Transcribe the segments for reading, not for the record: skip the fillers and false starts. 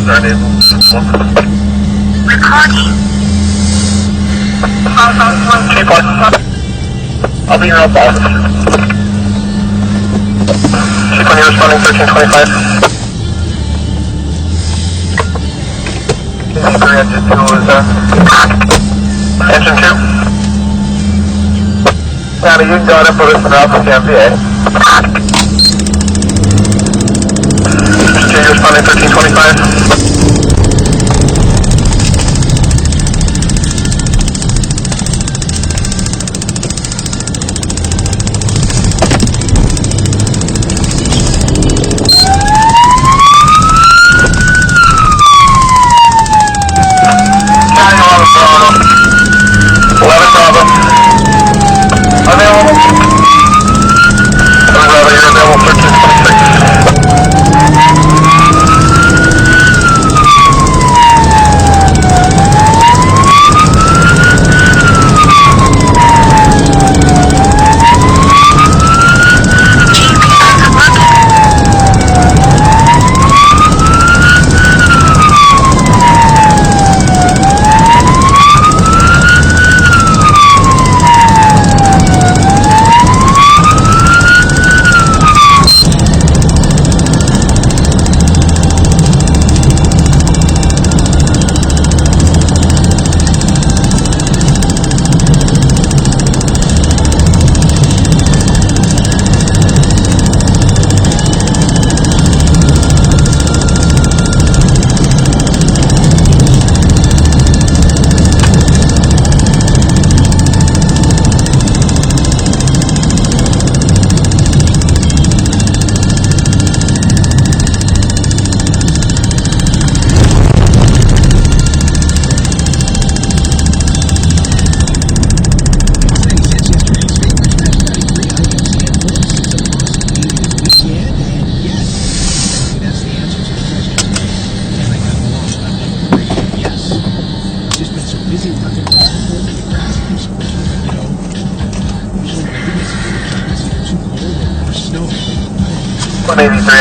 Recording. Keep on. I'll be in your office. Keep on, you're responding 1325. Engine 2 is engine 2. Now you can go ahead and put us in Alpha MVA. You're responding 1325.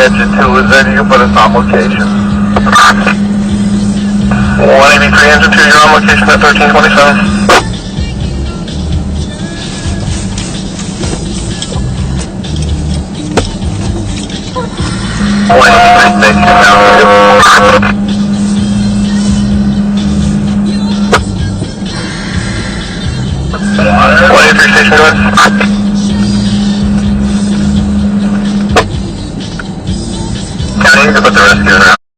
Engine 2 is ready, you can put us on location. 183 engine 2, you're on location at 1327. 183, thank you.